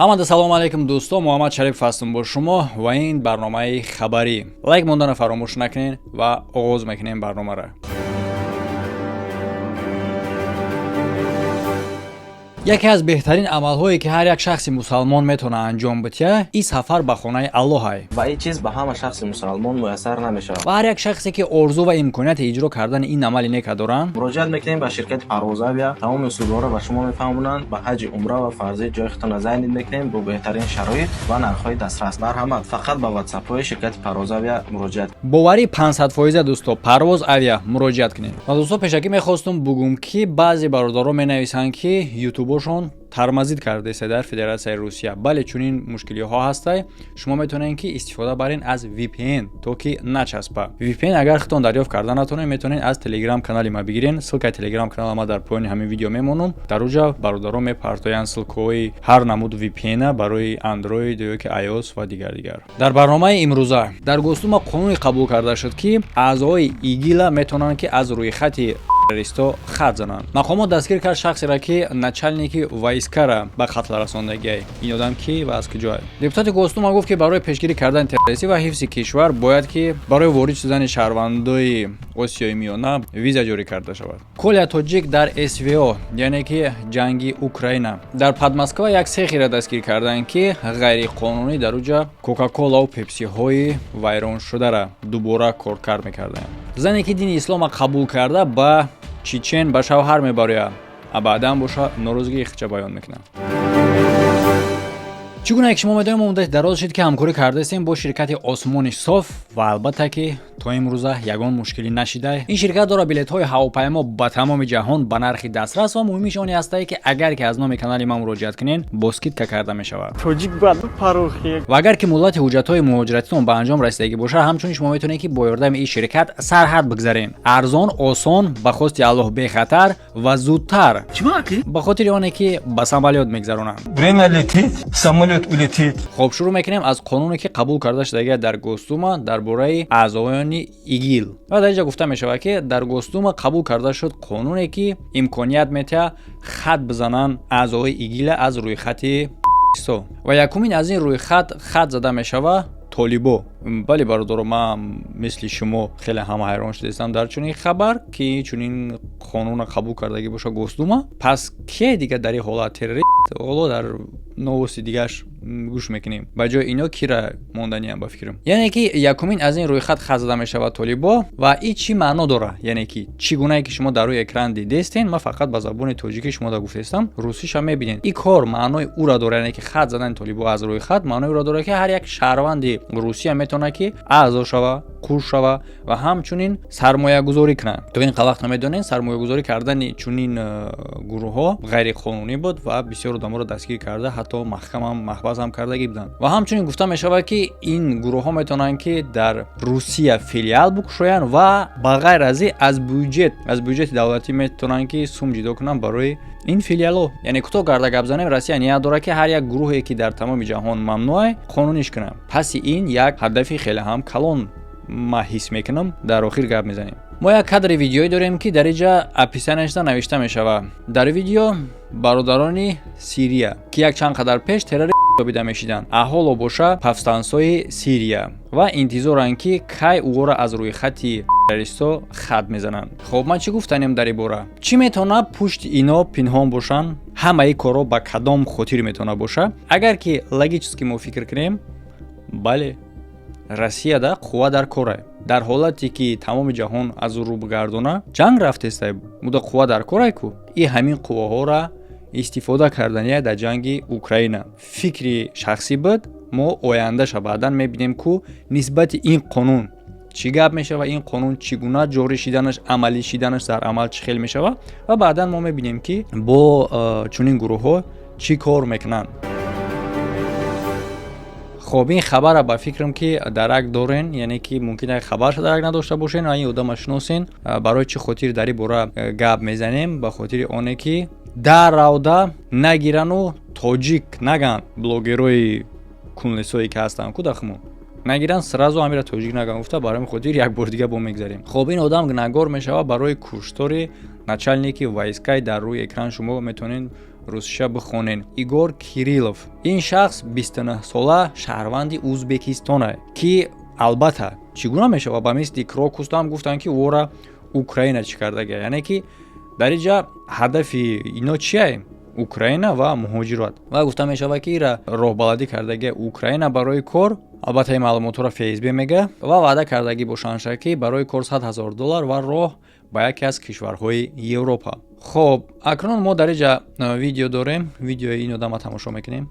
ҳамада салом алейкум дӯстон, муҳаммад шариф ҳастам бо шумо ва ин барномаи хабарӣ. Лайк мондана фаромӯш накунед ва оғоз мекунем барномаро. яке аз беҳтарин амалҳое ки ҳар як шахси мусалмон метавонад анҷом бидия, ин сафар ба хонаи Аллоҳ. ва ин чиз ба ҳама шахси мусалмон муяссар намешавад. ва ҳар як шахсе ки орзу ва имконияти иҷро кардани ин амали нека доранд, муроҷиат мекунем ба ширкати Парвозавия. Тамоми усулҳоро ба шумо мефаҳмонанд. ба ҳаҷи умра ва фарзӣ ҷои худтона зайнид мекунем бо беҳтарин шароит ва нархҳои дастрас. Марҳамат, фақат ба ватсапҳои ширкати Парвозавия муроҷиат. боварӣ 500% дӯсто, Парвоз авиа муроҷиат кунед. ва дӯсто, пешакӣ мехостум бугум ки баъзе бародаро менависанд ки ютубошон тармазид кардаиста дар Федератсияи Русия. Бале чунин мушкилиҳо ҳастай. Шумо метавонед ки истифода баред аз VPN то ки начаспа. VPN агар худтон дарёфт карда натонед, метавонед аз Telegram канали ма бигирен. Ссилкаи Telegram канала ма дар поёни ҳамин видео мемонам. Дар уҷа бародаро мепартоянд ссилкаҳои ҳар намуд VPN барои Android ёки iOS ва дигар. Дар барномаи имрӯза дар гостума қонуне қабул карда шуд ки аъзои ИГИЛа метавонанд ки аз рӯйхати террористо хат зананд. Мақомот дастгир кард шахсеро ки начальники войскара ба қатл расондагиай. Ин одам ки ва аз куҷоад? Депутати Гостума гуфт ки барои пешгирӣ кардани террористӣ ва ҳифзи кишвар бояд ки барои ворид шудани шаҳрвандои Осиёи Миёна виза ҷорӣ карда шавад. Коля Тоҷик дар СВО, яъне ки ҷанги Украина. Дар Подмосква як сехиро дастгир карданд ки ғайриқонунӣ дар уҷа Кока-кола ва пепсиҳои вайроншудара дубора коркар мекарданд. зане ки дини ислома қабул карда ба чечен ба шавҳар мебарояд, а баъдан боша норӯзигии хича баён мекунад. чӣ гуна ки шумо медонед мо муддати дароз шуд ки ҳамкорӣ кардастем бо ширкати Осмони Соф ва албатта ки то имрӯза ягон мушкилӣ нашида. ин ширкат дорад билетҳои ҳавопаймо ба тамоми ҷаҳон ба нархи дастрас ва муҳимиш он астае ки агар ки аз номи канали ман муроҷиат кунед бо скидка карда мешавад. ва агар ки муддати ҳуҷҷатҳои муҳоҷиратитон ба анҷом расидагӣ бошад, ҳамчунин шумо метавонед ки бо ёрдами ин ширкат сарҳад бигзаред. арзон, осон, ба хости Аллоҳ бехатар ва зудтар. ба хотири оне ки ба самолёт мегзаронанд. Время летит, самолет улетит. Хоб, шурӯъ мекунем аз қонуне ки қабул карда шудагиа дар Гостума дар бораи аъзоёни ИГИЛ. ва дар инҷа гуфта мешавад ки дар Гостума қабул карда шуд қонуне ки имконият метиҳад хат бизананд аъзои ИГИЛа аз рӯйхати ва якумин аз ин рӯйхат хат зада мешавад Толибо. бале бародаро, ман мисли шумо хеле ҳама ҳайрон шудастам дар чунин хабар ки чунин қонуна қабул кардагӣ боша Гостума. пас ки дига дар ин ҳолат террорист ҳоло дар новости дигаш гӯш мекунем. ба ҷои ино кира монданиам ба фикрам. яъне ки якумин аз ин рӯйхат хат зада мешавад Толибо ва ин чӣ маъно дорад? яъне ки чӣ гунае ки шумо дар рӯи экран дидестен, ман фақат ба забони тоҷикӣ шумо да гуфтестам, русиша мебинед. ин кор маънои ура дорад, яъне ки хат задани Толибо аз рӯйхат маънои ура дорад ки ҳар як шаҳрванди Русия метавонад ки аъзо шава, куш шава ва ҳамчунин сармоягузорӣ кунад. то ин вақт намедонед сармоягузорӣ кардани чунин гурӯҳҳо ғайриқонунӣ буд ва бисёр одаморо дастгир карда, ҳатто маҳкамам маҳбас ҳам кардагӣ буданд. ва ҳамчунин гуфта мешавад ки ин гурӯҳҳо метавонанд ки дар Русия филиал букушоянд ва ба ғайр аз ин аз бюҷети давлатӣ метавонанд ки сум ҷудо кунанд барои ин филиалҳо. яъне кӯтоҳ карда гап занем, Россия ният дорад ки ҳар як гурӯҳе ки дар тамоми ҷаҳон мамнӯъ қонуниш кунад. паси ин як ҳадафи хеле ҳам калон ма ҳис мекунам. дар охир гап мезанем. мо як кадри видеои дорем ки дар инҷа описаниашда навишта мешавад. дар видео бародарони Сирия ки як чанд қадар пеш террорист ёбида мешиданд, аҳоло боша повстанцои Сирия ва интизоранд ки кай уора аз рӯйхати террористо хат мезананд. хоб, ман чӣ гуфтанем дар ин бора? чӣ метавонад пушти ино пинҳон бошанд? ҳамаи корро ба кадом хотир метавонад боша? агар ки логически мо фикр кунем, бале, Россияда қувва дар кора. дар ҳолате ки тамоми ҷаҳон аз рӯ бигардона ҷанг рафтестай, муда қувва дар корай ку. ин ҳамин қувваҳоро истифода кардания дар ҷанги Украина. фикри шахсӣ буд. мо ояндаша баъдан мебинем ку нисбати ин қонун чӣ гап мешавад, ин қонун чӣ гуна ҷорӣ шиданаш, амалӣ шиданаш дар амал чӣ хел мешавад ва баъдан мо мебинем ки бо чунин гурӯҳҳо чӣ кор мекунанд. хоб, ин хабара ба фикрам ки дарак дорен, яъне ки мумкин аст хабарша дарак надошта бошен ва ин одама шиносен. барои чӣ хотир дар ин бора гап мезанем? ба хотири оне ки дар равда нагирану тоҷик наган блогерои кунлисое ки ҳастанд ку дахмо нагиранд сразу ҳамира тоҷик наган гуфта барои хотир як бор дига бо мегзарем. хоб, ин одам гунahгор мешавад барои куштори начальники войскаи дар рӯи экран шумо метавонед русша бихонен. Игор Кириллов. Ин шахс 29 сола шаҳрванди Узбекистон аст ки албатта чӣ гуна мешава ба мисли Крокус ҳам гуфтанд ки вора Украина чӣ кардага, яъне ки дар инҷа ҳадафи ино чия? Украина ва муҳоҷират. Ва гуфта мешава ки ира роҳбаладӣ кардаги Украина барои кор, албатта ин маълумотро ФСБ мега ва ваъда кардаги бошанд ки барои кор $100,000 ва роҳ ба яке аз кишварҳои Европа. Хоб, акнун мо дар инҷа видео дорем. Видеои ин одама тамошо мекунем.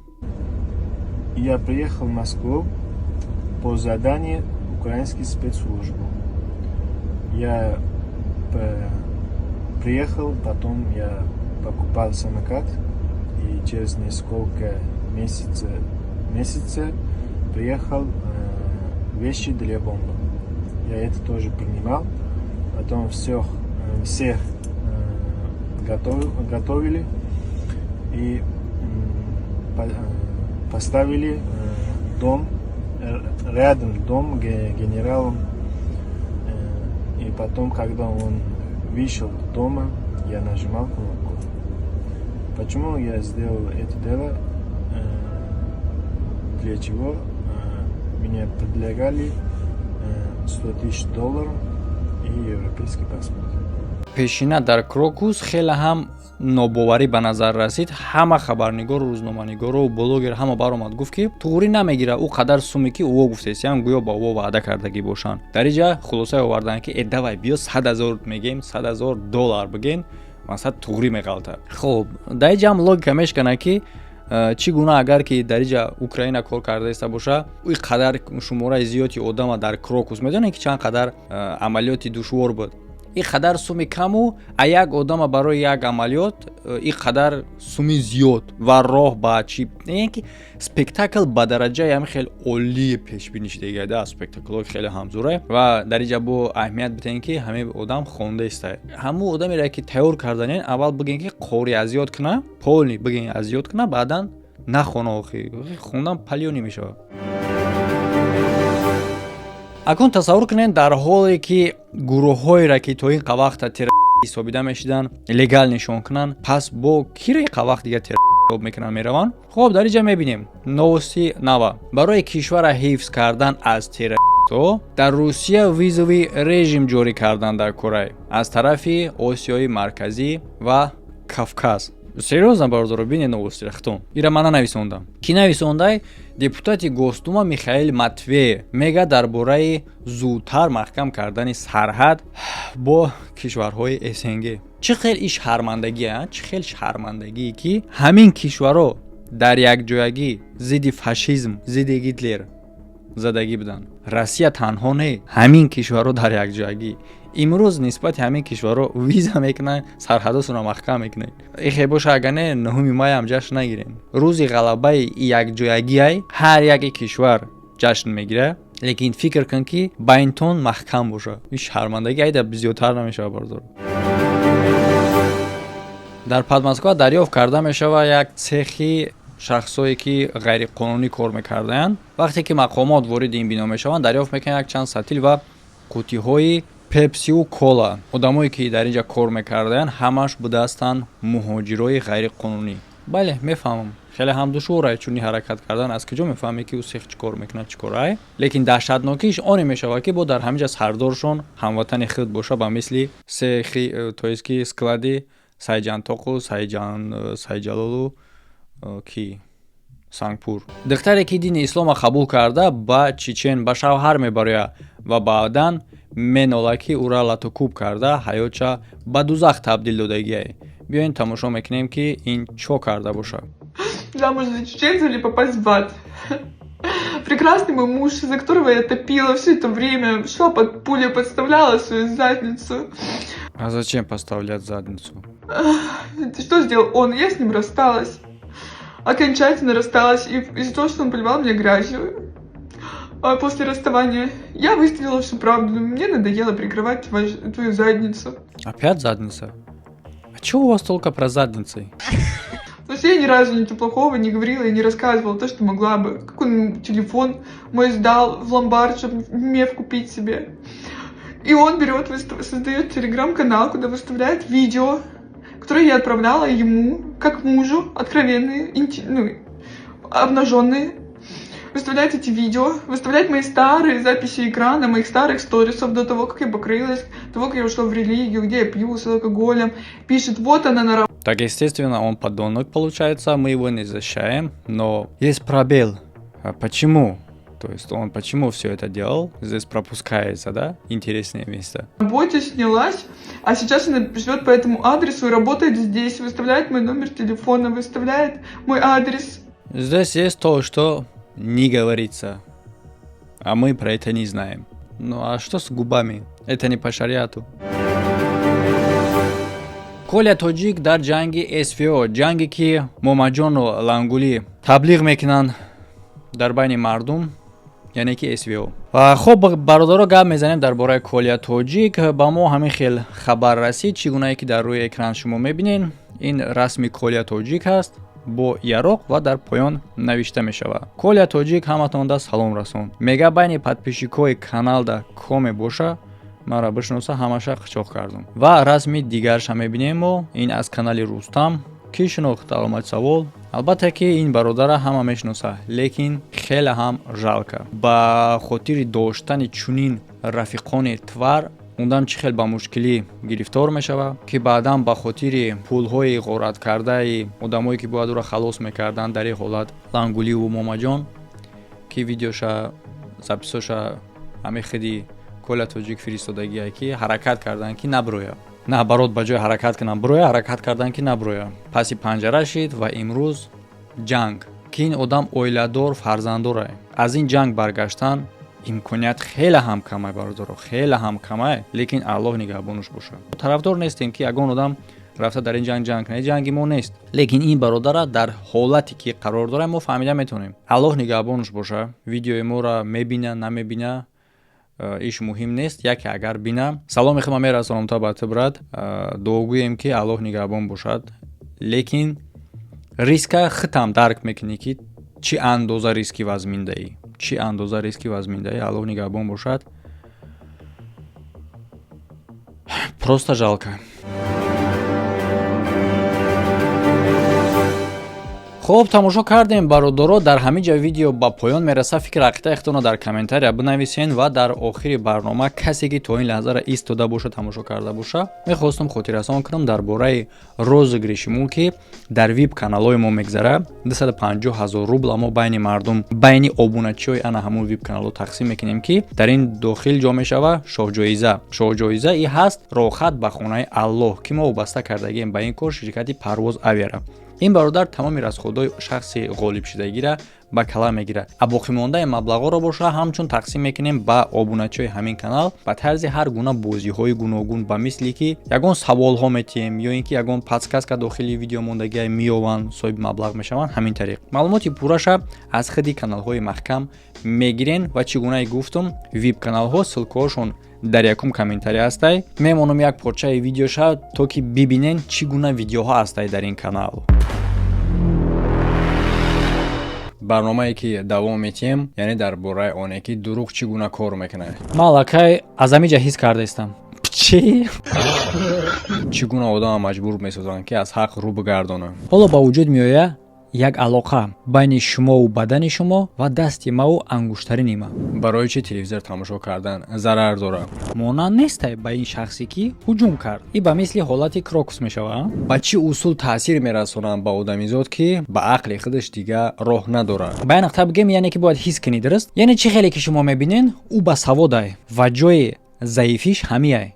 Я приехал в Москву по заданию украинской спецслужбы. Я приехал, потом я покупал самокат и через несколько месяцев приехал вещи для бомбы. Я это тоже принимал. Потом всех готовили и поставили дом, рядом дом генералом. И потом, когда он вышел дома, я нажимал кнопку. Почему я сделал это дело? Для чего? Меня предлагали $100,000 и европейский паспорт. пешина дар Крокус хеле ҳам нобоварӣ ба назар расид. Ҳама хабарнигор, рӯзноманигору блогер ҳама баромад гуфт ки туғрӣ намегира ӯ қадар суме ки ӯ гуфтесиям гӯё ба ӯ ваъда кардагӣ бошанд. Дар инҷа хулоса оварданд ки давай биё $100,000 мегем, $100,000 бигем, масад туғрӣ меғалта. Хоб, дар инҷа ҳам логика мешкана ки чӣ гуна агар ки дар инҷа Украина кор карда иста боша, ин қадар шумораи зиёди одама дар Крокус медонед ки чанд қадар амалиёти душвор буд. ин қадар суми каму а як одама барои як амалиёт ин қадар суми зиёд ва роҳ ба чӣ яъне ки спектакл ба дараҷаи ҳами хеле олии пешбинӣ шуда да, спектаклҳои хеле ҳамзура ва дар инҷа бо аҳамият битен ки ҳамин одам хонда иста. Ҳамун одамеро ки тайёр карданен аввал бигӯен ки қори азиёт куна, полни бигӯен азиёт куна, баъдан нахона охи хондан палёни мешава. акун тасаввур кунед дар ҳоле ки гурӯҳҳоеро ки то ин қавақта ҳисобида мешиданд легал нишон кунанд, пас бо киро ин қавақт дига ҳисоб мекунанд мераванд. хоб, дар инҷа мебинем новости нава. Барои кишвара ҳифз кардан аз террористҳо дар Русия визовый режим ҷорӣ кардан дар Корея аз тарафи Осиёи Марказӣ ва Кавказ. Серьезно бардоро бинед новостиро хитон. Ира мана нависондам. Ки нависондай депутати Госдума Михаил Матвеев мега дар бораи зудтар маҳкам кардани сарҳад бо кишварҳои СНГ. Чӣ хел иш шармандагие, чӣ хел шармандагие ки ҳамин кишварҳо дар якҷоягӣ зидди фашизм, зидди Гитлер задагӣ буданд. Россия танҳо не, ҳамин кишварҳо дар якҷоягӣ. имрӯз нисбати ҳамин кишварҳо виза мекунанд, сарҳадосуро маҳкам мекунанд. ихе боша агар не 9 май ҳам ҷашн нагирем. рӯзи ғалабаи якҷоягиай ҳар яке кишвар ҷашн мегирад, лекин фикр кун ки ба ин тон маҳкам боша. ин шармандагӣ айда зиёдтар намешава бардор. дар Подмосква дарёфт карда мешава як цехи шахсое ки ғайриқонунӣ кор мекардаанд. вақте ки мақомот вориди ин бино мешаванд, дарёфт мекунанд як чанд сатил ва қутиҳои пепсиу кола. одамое ки дар инҷа кор мекардаанд ҳамаш будаастанд муҳоҷирои ғайриқонунӣ. бале, мефаҳмам хеле ҳам душвора чунин ҳаракат кардан. аз куҷо мефаҳме ки ӯ сех чӣ кор мекунад, чӣ кора. лекин даҳшатнокиш оне мешавад ки бо дар ҳаминҷа сардоршон ҳамватани худ боша ба мисли сехи тоест ки склади Сайҷантоқу Сайҷалолу ки Сангпур. духтаре ки дини ислома қабул карда ба чечен ба шавҳар мебарояд ва баъдан менола ки ӯра латукуб карда ҳаётша ба дузах табдил додагиай. биёин тамошо мекунем ки ин чо карда бошад. Замуж за чеченца или попасть в ад? Прекрасный мой муж, за которого я топила все это время, шла под пулю, подставляла свою задницу. А зачем поставлять задницу? Что сделал он? Я с ним рассталась. Окончательно рассталась из-за того, что он поливал меня грязью. А после расставания я выстрелила всю правду. Мне надоело прикрывать твою задницу. Опять задница? А чего у вас только про задницы? То есть я ни разу ничего плохого не говорила и не рассказывала то, что могла бы. Как он телефон мой сдал в ломбард, чтобы меф купить себе. И он берет, создает телеграм-канал, куда выставляет видео, которые я отправляла ему, как мужу, откровенные, обнаженные. Выставлять эти видео, выставлять мои старые записи экрана, моих старых сторисов до того, как я покрылась, до того, как я ушла в религию, где я пью с алкоголем. Пишет, вот она на работе. Так, естественно, он подонок получается, мы его не защищаем, но есть пробел. А почему? То есть он почему все это делал? Здесь пропускается, да? Интересное место. На работе снялась, а сейчас она живет по этому адресу и работает здесь, выставляет мой номер телефона, выставляет мой адрес. Здесь есть то, что не говорится, а мы про это не знаем. Ну а что с губами? Это не по шариату. Коля Тоджик дар ҷанги СВО, ҷанге ки Момаҷону Лангулӣ таблиғ мекунанд дар байни мардум, яъне ки СВО. Хоб бародаро гап мезанем дар бораи Коля Тоджик. Ба мо ҳамин хел хабар расид, чӣ гунае ки дар рӯи экран шумо мебинед. Ин расми Коля Тоджик ҳаст бо яроқ ва дар поён навишта мешавад. Коля Тоджик ҳаматонда салом расонд. Мега байни подписчикои каналда коме боша, мара бишноса, ҳамаша қичоқ кардам. Ва расми дигарша мебинем мо, ин аз канали Рустам. Ки шинохт аломати савол. Албатта ки ин бародара ҳама мешноса, лекин хеле ҳам жалка. Ба хотири доштани чунин рафиқони твар ундан чӣ хел ба мушкилӣ гирифтор мешавад, ки баъдан ба хотири пулҳои ғораткардаи одамое ки бояд ӯро халос мекарданд дар ин ҳолат Лангуливу Момаҷон, ки видеоша записоша ҳамин хиди Коля Тоджик фиристодагия, ки ҳаракат карданд ки наброя. На барот ба ҷои ҳаракат кунам броя, ҳаракат карданд ки наброя. Паси панҷара шид ва имрӯз ҷанг, ки ин одам оиладор, фарзанддор. Аз ин ҷанг баргаштан имконият хеле ҳам камай, бародаро, хеле ҳам камай, лекин Аллоҳ нигаҳбонуш бошад. Тарафдор нестем ки ягон одам рафта дар ин ҷанг кунад, ҷанги мо нест. Лекин ин бародара дар ҳолате ки қарор дорад, мо фаҳмида метавонем. Аллоҳ нигаҳбонуш бошад. Видеои моро мебина, намебина, иш муҳим нест. Яке агар бина, саломи худро мерасонам то ба ту брат. Дуогӯем ки Аллоҳ нигаҳбон бошад. Лекин риска хитам дарк мекунӣ ки чӣ андоза риски вазминдаӣ. Чӣ андоза риски вазминдаӣ. Аллоҳ нигаҳбон бошад. Просто жалко. хуб, тамошо кардем бародаро. Дар ҳамин ҷа видео ба поён мераса. Фикр ақидаихтонро дар комментария бинависен ва дар охири барнома касе ки то ин лаҳзара истода боша, тамошо карда боша, мехостам хотиррасон кунам дар бораи розыгриши мо ки дар вип каналҳои мо мегзара. 250 000 рубл мо байни мардум, байни обуначиҳои ана ҳамун вип каналҳо тақсим мекунем ки дар ин дохил ҷо мешава шоҳҷоиза. Шоҳҷоиза и ҳаст роҳат ба хонаи Аллоҳ, ки мо вобаста кардагием ба ин кор ширкати Парвоз Авиара. ин бародар тамоми расходҳои шахси ғолибшудагиро ба калам мегирад. А боқимондаи маблағҳоро боша ҳамчун тақсим мекунем ба обуначиҳои ҳамин канал ба тарзи ҳар гуна бозиҳои гуногун, ба мисли ки ягон саволҳо метиҳем ё ин ки ягон подсказка дохили видео мондагиа меёванд, соҳиби маблағ мешаванд. Ҳамин тариқ маълумоти пурраша аз хиди каналҳои маҳкам мегирен ва чӣ гунае гуфтум, вип каналҳо силкаҳошон дар якум комментарий ҳастай. Мемонам як порчаи видеоша то ки бибинен чӣ гуна видеоҳо ҳастай дар ин канал. барномае ки давом метиҳем, яъне дар бораи оне ки дурӯғ чӣ гуна кор мекунад. Ман лакай аз ҳамин ҷа ҳис кардаистам. Чӣ? Чӣ гуна одамро маҷбур месозанд ки аз ҳақ рӯ бигардонад. Ҳоло ба вуҷуд меояд як алоқа байни шумову бадани шумо ва дасти маву ангуштарини ман. Барои чӣ телевизор тамошо кардан зарар дорад? Монанд нестай ба ин шахсе ки ҳуҷум кард. И ба мисли ҳолати крокус мешавад. Ба чӣ усул таъсир мерасонанд ба одамизод ки ба ақли худаш дига роҳ надорад. Ба ин нақта бигем, яъне ки бояд ҳис кунӣ, дуруст? Яъне чӣ хеле ки шумо мебинен, ӯ ба саводай ва ҷои заифиш ҳамияй.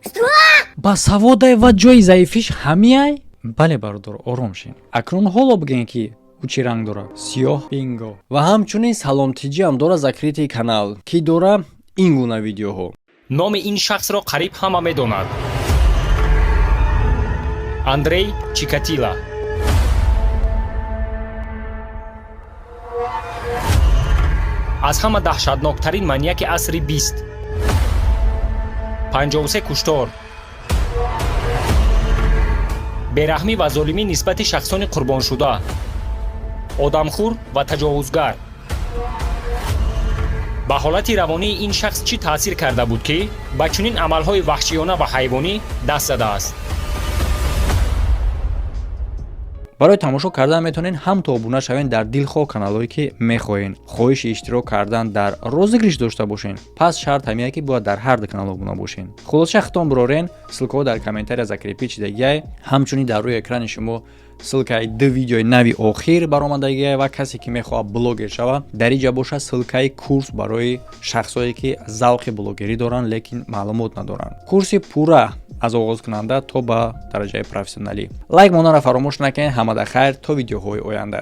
Ба саводай ва ҷои заифиш ҳамияй? Бале бародар, ором шин. Акнун ҳоло бигем ки ӯ чӣ ранг дорад? Сиёҳ, бинго. Ва ҳамчунин саломтиҷӣ ҳам дора закрити канал, ки дора ин гуна видеоҳо. номи ин шахсро қариб ҳама медонад. Андрей Чикатило. аз ҳама даҳшатноктарин маньяки асри 20. 53 куштор. бераҳмӣ ва золимӣ нисбати шахсони қурбоншуда. одамхӯр ва таҷовузгар. ба ҳолати равонии ин шахс чӣ таъсир карда буд ки ба чунин амалҳои ваҳшиёна ва ҳайвонӣ даст задааст? барои тамошо кардан метавонен ҳам то обуна шавен дар дилхоҳ каналҳое ки мехоҳен. хоҳиши иштирок кардан дар розыгриш дошта бошен. пас шарт ҳамия ки бояд дар ҳар ду канал обуна бошен. хулоса хитом бирорен, ссилкаҳо дар комментария закрепить дагияй. ҳамчунин дар рӯи экрани шумо ссилкаи ду видеои нави охир баромадагияй ва касе ки мехоҳад блогер шава дар инҷа боша ссилкаи курс барои шахсое ки завқи блогерӣ доранд лекин маълумот надоранд. курси пурра аз оғозкунанда то ба дараҷаи профессионалӣ. лайк монданро фаромӯш накунед. ҳамада хайр то видеоҳои оянда.